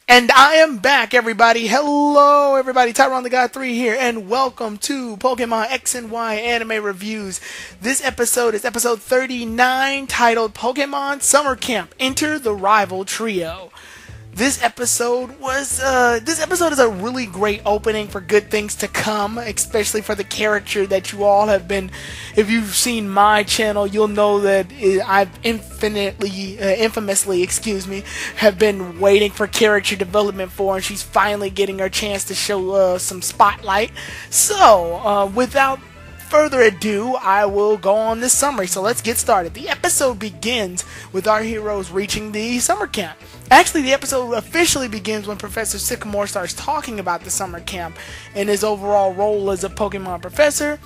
And I am back, everybody. Hello, everybody. Tyron the God 3 here, and welcome to Pokemon X and Y Anime Reviews. This episode is episode 39, titled Pokemon Summer Camp: Enter the Rival Trio. This episode is a really great opening for good things to come, especially for the character that you all have been. If you've seen my channel, you'll know that I've infamously, have been waiting for character development for, and she's finally getting her chance to show some spotlight. So, without further ado, I will go on this summary. So let's get started. The episode begins with our heroes reaching the summer camp. Actually, the episode officially begins when Professor Sycamore starts talking about the summer camp and his overall role as a Pokemon professor.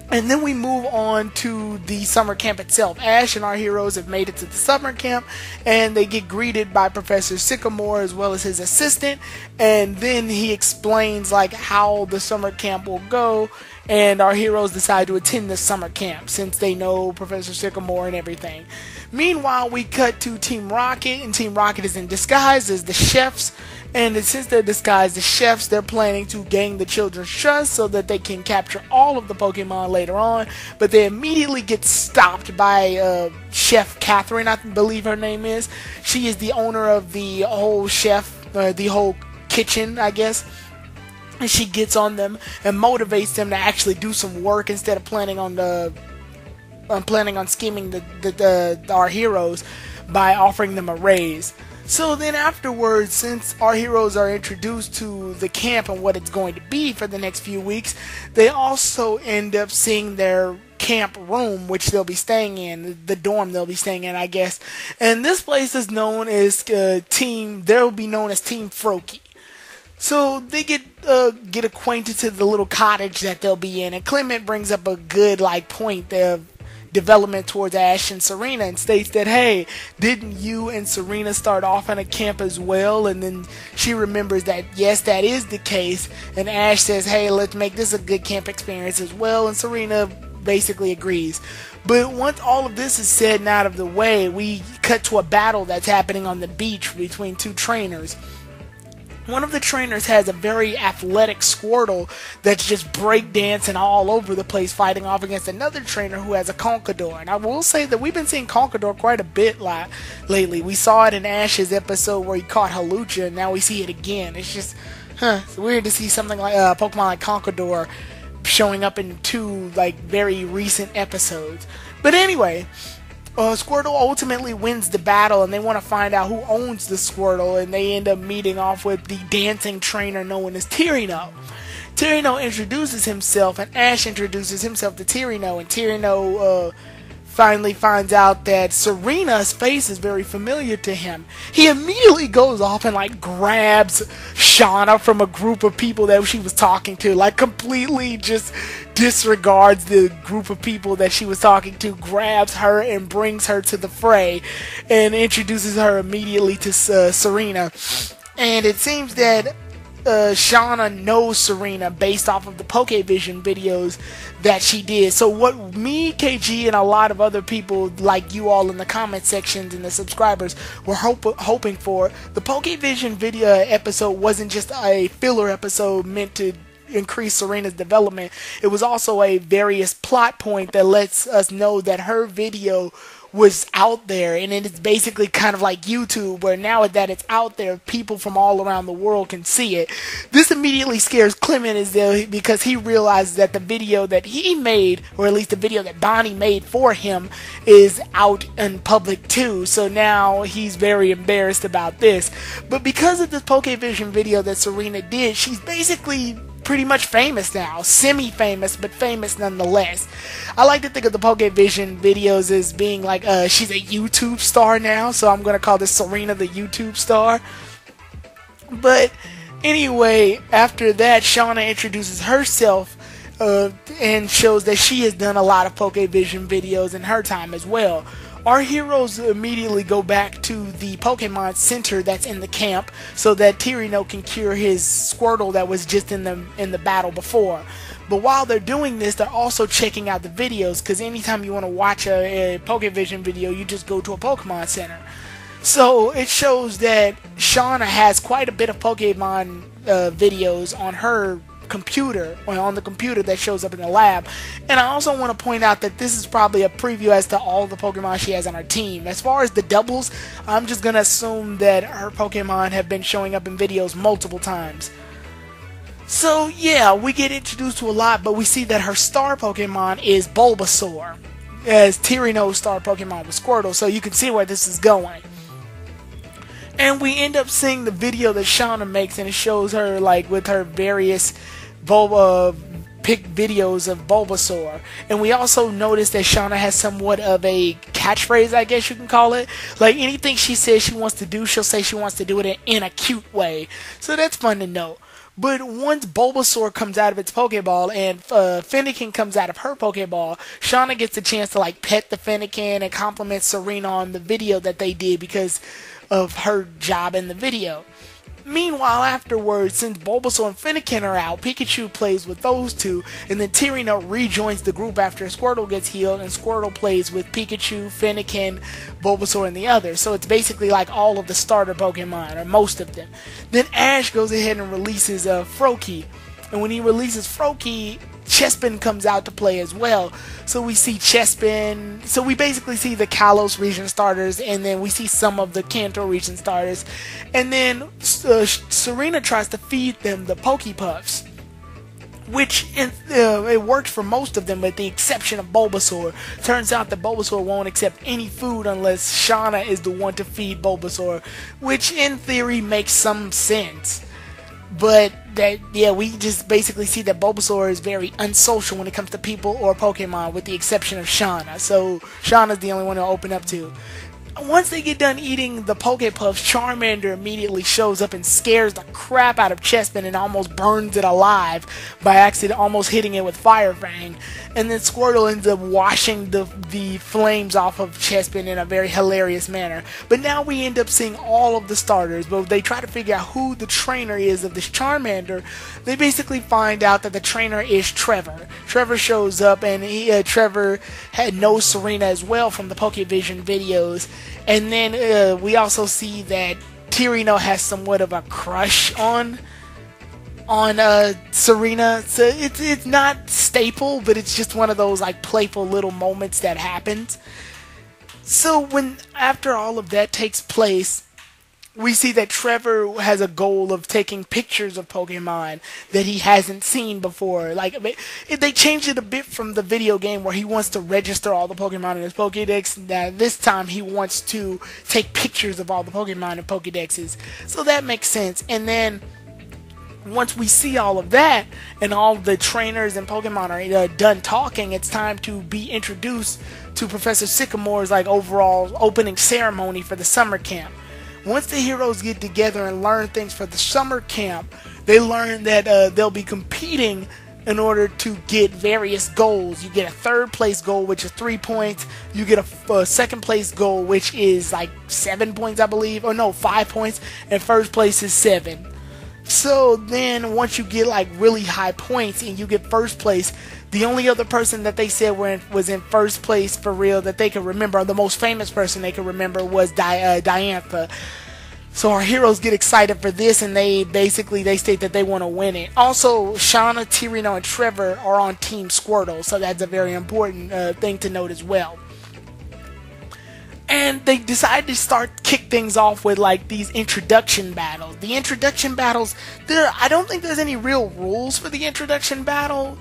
And then we move on to the summer camp itself. Ash and our heroes have made it to the summer camp, and they get greeted by Professor Sycamore as well as his assistant. And then he explains like how the summer camp will go, and our heroes decide to attend the summer camp since they know Professor Sycamore and everything. Meanwhile, we cut to Team Rocket, and Team Rocket is in disguise as the chefs. And since they're disguised as chefs, they're planning to gain the children's trust so that they can capture all of the Pokemon later on. But they immediately get stopped by Chef Catherine, I believe her name is. She is the owner of the whole the whole kitchen, I guess. And she gets on them and motivates them to actually do some work instead of planning on scheming our heroes by offering them a raise. So then afterwards, since our heroes are introduced to the camp and what it's going to be for the next few weeks, they also end up seeing their camp room, which they'll be staying in, the dorm they'll be staying in, I guess. And this place is known as they'll be known as Team Froakie. So they get acquainted to the little cottage that they'll be in, and Clement brings up a good point of development towards Ash and Serena and states that, hey, didn't you and Serena start off in a camp as well? And then she remembers that, yes, that is the case, and Ash says, hey, let's make this a good camp experience as well, and Serena basically agrees. But once all of this is said and out of the way, we cut to a battle that's happening on the beach between two trainers. One of the trainers has a very athletic Squirtle that's just breakdancing all over the place, fighting off against another trainer who has a Conkeldurr. And I will say that we've been seeing Conkeldurr quite a bit lately. We saw it in Ash's episode where he caught Halucha, and now we see it again. It's just, it's weird to see something like Pokemon like Conkeldurr showing up in two very recent episodes. But anyway, Squirtle ultimately wins the battle, and they want to find out who owns the Squirtle, and they end up meeting off with the dancing trainer known as Tyrino. Tyrino introduces himself, and Ash introduces himself to Tyrino, and Tyrino finally finds out that Serena's face is very familiar to him. He immediately goes off and grabs Shauna from a group of people that she was talking to, completely just disregards the group of people that she was talking to, grabs her and brings her to the fray, and introduces her immediately to Serena. And it seems that Shauna knows Serena based off of the Pokevision videos that she did. So what me, KG, and a lot of other people like you all in the comment sections and the subscribers were hoping for, the Pokevision video episode wasn't just a filler episode meant to increase Serena's development. It was also a various plot point that lets us know that her video was out there, and it is basically kind of like YouTube, where now that it's out there, people from all around the world can see it. This immediately scares Clement because he realizes that the video that he made, or at least the video that Bonnie made for him, is out in public too. So now he's very embarrassed about this. But because of this Pokevision video that Serena did, she's basically pretty much famous now. Semi-famous, but famous nonetheless. I like to think of the Pokevision videos as being she's a YouTube star now, so I'm going to call this Serena the YouTube star. But anyway, after that, Shauna introduces herself and shows that she has done a lot of Pokevision videos in her time as well. Our heroes immediately go back to the Pokemon Center that's in the camp so that Tyrino can cure his Squirtle that was just in the battle before. But while they're doing this, they're also checking out the videos, because anytime you want to watch a Pokevision video, you just go to a Pokemon Center. So it shows that Shauna has quite a bit of Pokemon videos on her computer, or on the computer that shows up in the lab. And I also want to point out that this is probably a preview as to all the Pokemon she has on her team. As far as the doubles, I'm just going to assume that her Pokemon have been showing up in videos multiple times. So yeah, we get introduced to a lot, but we see that her star Pokemon is Bulbasaur, as Tirino's star Pokemon was Squirtle, so you can see where this is going. And we end up seeing the video that Shauna makes, and it shows her like with her various pick videos of Bulbasaur. And we also notice that Shauna has somewhat of a catchphrase, I guess you can call it. Like anything she says she wants to do, she'll say she wants to do it in a cute way. So that's fun to know. But once Bulbasaur comes out of its Pokeball and Fennekin comes out of her Pokeball, Shauna gets a chance to like pet the Fennekin and compliment Serena on the video that they did because of her job in the video. Meanwhile, afterwards, since Bulbasaur and Fennekin are out, Pikachu plays with those two, and then Tirino rejoins the group after Squirtle gets healed, and Squirtle plays with Pikachu, Fennekin, Bulbasaur, and the others. So it's basically like all of the starter Pokemon, or most of them. Then Ash goes ahead and releases Froakie, and when he releases Froakie, Chespin comes out to play as well. So we see Chespin, so we basically see the Kalos region starters, and then we see some of the Kanto region starters, and then Serena tries to feed them the Pokepuffs, which it worked for most of them with the exception of Bulbasaur. Turns out that Bulbasaur won't accept any food unless Shauna is the one to feed Bulbasaur, which in theory makes some sense. But that, yeah, we just basically see that Bulbasaur is very unsocial when it comes to people or Pokemon, with the exception of Shauna. So Shauna's the only one to open up to. Once they get done eating the Pokepuffs, Charmander immediately shows up and scares the crap out of Chespin and almost burns it alive by accident, almost hitting it with Fire Fang. And then Squirtle ends up washing the flames off of Chespin in a very hilarious manner. But now we end up seeing all of the starters, but they try to figure out who the trainer is of this Charmander. They basically find out that the trainer is Trevor. Trevor shows up, and Trevor knows Serena as well from the Pokevision videos. And then we also see that Tirino has somewhat of a crush on Serena. So it's not staple, but it's just one of those like playful little moments that happens. So when after all of that takes place, we see that Trevor has a goal of taking pictures of Pokemon that he hasn't seen before. Like, they changed it a bit from the video game where he wants to register all the Pokemon in his Pokédex. Now, this time he wants to take pictures of all the Pokemon in Pokédexes. So that makes sense. And then once we see all of that and all the trainers and Pokemon are done talking, it's time to be introduced to Professor Sycamore's like overall opening ceremony for the summer camp. Once the heroes get together and learn things for the summer camp, they learn that they'll be competing in order to get various goals. You get a third place goal, which is 3 points. You get a second place goal, which is like 7 points, I believe. Or no, 5 points. And first place is 7. So then once you get like really high points and you get first place, the only other person that they said was in first place for real that they could remember, the most famous person they could remember, was Diantha. So our heroes get excited for this, and they state that they want to win it. Also, Shauna, Tirino, and Trevor are on Team Squirtle, so that's a very important thing to note as well. And they decide to kick things off with like these introduction battles. The introduction battles, I don't think there's any real rules for the introduction battle.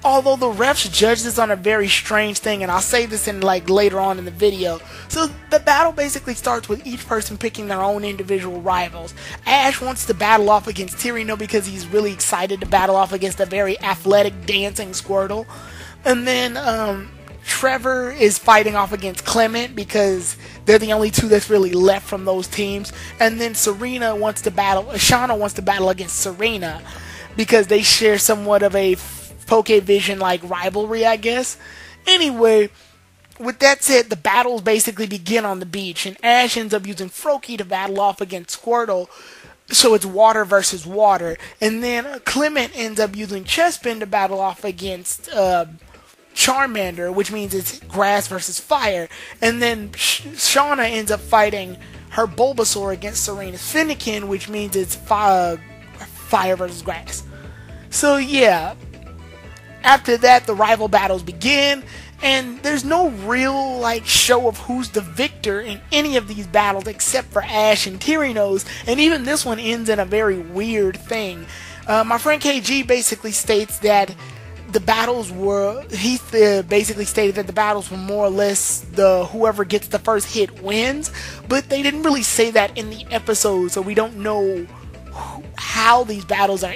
Although the refs judge this on a very strange thing, and I'll say this in like later on in the video. So the battle basically starts with each person picking their own individual rivals. Ash wants to battle off against Tirino because he's really excited to battle off against a very athletic dancing Squirtle. And then Trevor is fighting off against Clement because they're the only two that's really left from those teams. And then Shauna wants to battle against Serena because they share somewhat of a Pokevision like rivalry, I guess. Anyway, with that said, the battles basically begin on the beach, and Ash ends up using Froakie to battle off against Squirtle, so it's water versus water. And then Clement ends up using Chespin to battle off against Charmander, which means it's grass versus fire. And then Shauna ends up fighting her Bulbasaur against Serena's Fennekin, which means it's fire versus grass. So yeah, after that the rival battles begin, and there's no real show of who's the victor in any of these battles except for Ash and Tyrannos, and even this one ends in a very weird thing. My friend KG basically states that the battles were, basically stated that the battles were more or less whoever gets the first hit wins, but they didn't really say that in the episode, so we don't know how these battles are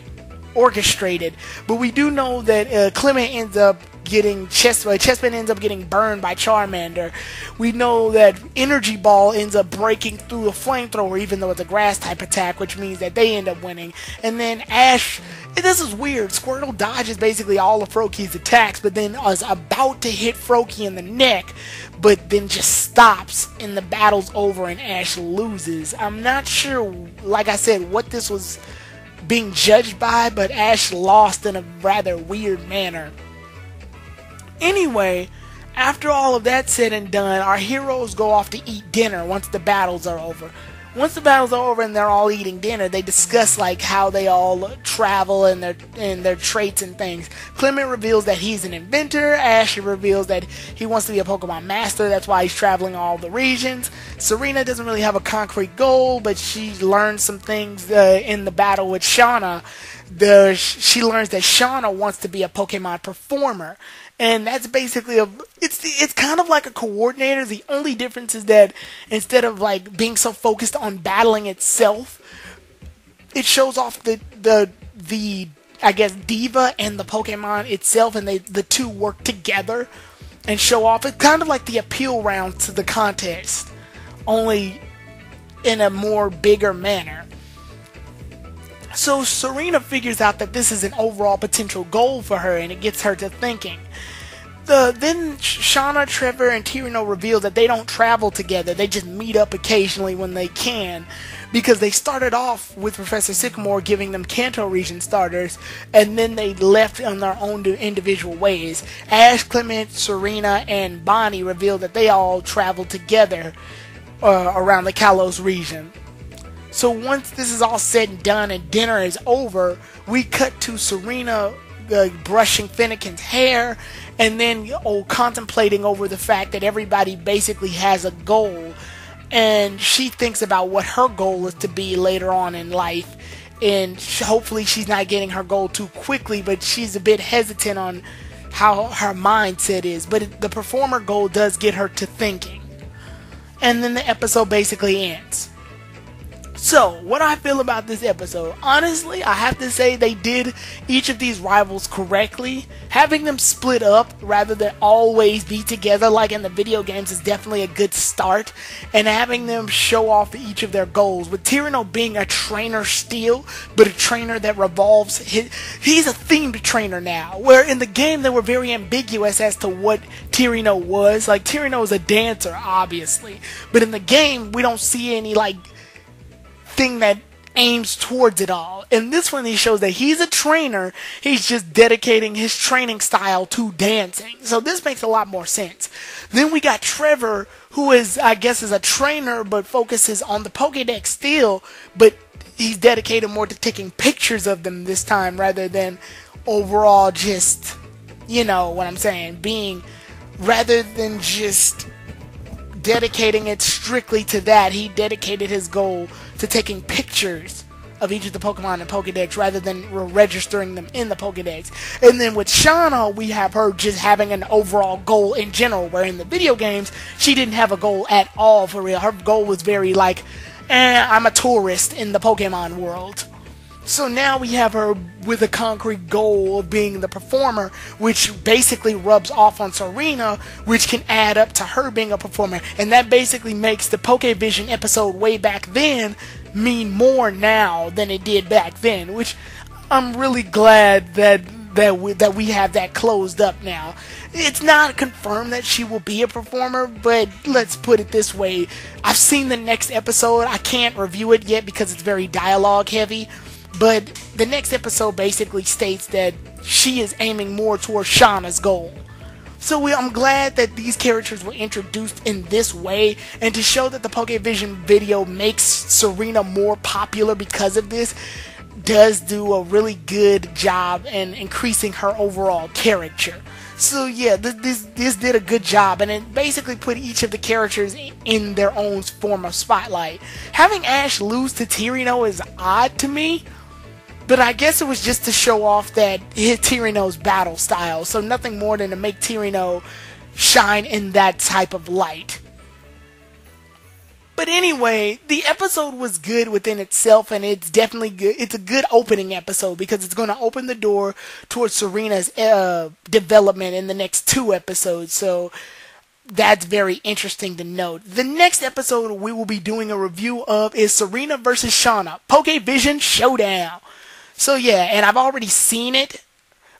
orchestrated. But we do know that Clement ends up getting Chespin ends up getting burned by Charmander. We know that Energy Ball ends up breaking through a flamethrower, even though it's a grass type attack, which means that they end up winning. And then Ash, this is weird, Squirtle dodges basically all of Froakie's attacks, but then is about to hit Froakie in the neck, but then just stops and the battle's over and Ash loses. I'm not sure, like I said, what this was being judged by, but Ash lost in a rather weird manner. Anyway, after all of that said and done, our heroes go off to eat dinner once the battles are over. Once the battles are over and they're all eating dinner, they discuss how they all travel and their traits and things. Clement reveals that he's an inventor. Ash reveals that he wants to be a Pokemon master. That's why he's traveling all the regions. Serena doesn't really have a concrete goal, but she learns some things in the battle with Shauna. She learns that Shauna wants to be a Pokemon performer. And that's basically it's kind of like a coordinator. The only difference is that instead of being so focused on battling itself, it shows off the I guess diva and the Pokemon itself, and the two work together and show off. It's kind of like the appeal round to the contest, only in a more bigger manner. So Serena figures out that this is an overall potential goal for her, and it gets her to thinking. Then Shauna, Trevor, and Tyranno reveal that they don't travel together. They just meet up occasionally when they can, because they started off with Professor Sycamore giving them Kanto region starters, and then they left on their own individual ways. Ash, Clement, Serena, and Bonnie reveal that they all traveled together around the Kalos region. So once this is all said and done and dinner is over, we cut to Serena brushing Fennekin's hair, and then contemplating over the fact that everybody basically has a goal, and she thinks about what her goal is to be later on in life, and hopefully she's not getting her goal too quickly, but she's a bit hesitant on how her mindset is. But the performer goal does get her to thinking, and then the episode basically ends. So, what I feel about this episode, honestly, I have to say they did each of these rivals correctly. Having them split up rather than always be together like in the video games is definitely a good start. And having them show off each of their goals, with Tyranno being a trainer still, but a trainer that revolves, he's a themed trainer now. Where in the game they were very ambiguous as to what Tyranno was. Tyranno is a dancer, obviously. But in the game, we don't see any thing that aims towards it all. In this one, he shows that he's a trainer. He's just dedicating his training style to dancing. So this makes a lot more sense. Then we got Trevor, who is, I guess, is a trainer, but focuses on the Pokédex still, but he's dedicated more to taking pictures of them this time rather than overall just, you know what I'm saying, rather than just dedicating it strictly to that, he dedicated his goal to taking pictures of each of the Pokemon in Pokédex rather than registering them in the Pokédex. And then with Shauna, we have her just having an overall goal in general, where in the video games, she didn't have a goal at all for real. Her goal was very I'm a tourist in the Pokemon world. So now we have her with a concrete goal of being the performer, which basically rubs off on Serena, which can add up to her being a performer. And that basically makes the Pokevision episode way back then mean more now than it did back then, which I'm really glad that we have that closed up now. It's not confirmed that she will be a performer, but let's put it this way. I've seen the next episode. I can't review it yet because it's very dialogue heavy. But the next episode basically states that she is aiming more towards Shauna's goal. So I'm glad that these characters were introduced in this way, and to show that the Pokevision video makes Serena more popular because of this does do a really good job in increasing her overall character. So yeah, this did a good job, and it basically put each of the characters in their own form of spotlight. Having Ash lose to Tirino is odd to me, but I guess it was just to show off that Tirino's battle style, so nothing more than to make Tirino shine in that type of light. But anyway, the episode was good within itself, and it's definitely good. It's a good opening episode because it's going to open the door towards Serena's development in the next 2 episodes. So that's very interesting to note. The next episode we will be doing a review of is Serena versus Shauna, Pokevision Showdown. So yeah, and I've already seen it,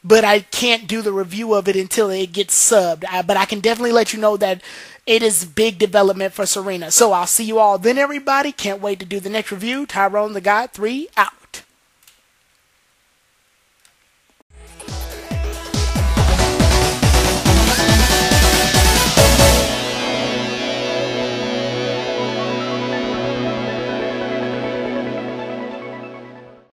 but I can't do the review of it until it gets subbed. But I can definitely let you know that it is big development for Serena. So I'll see you all then, everybody. Can't wait to do the next review. Tyrone the God 3 out.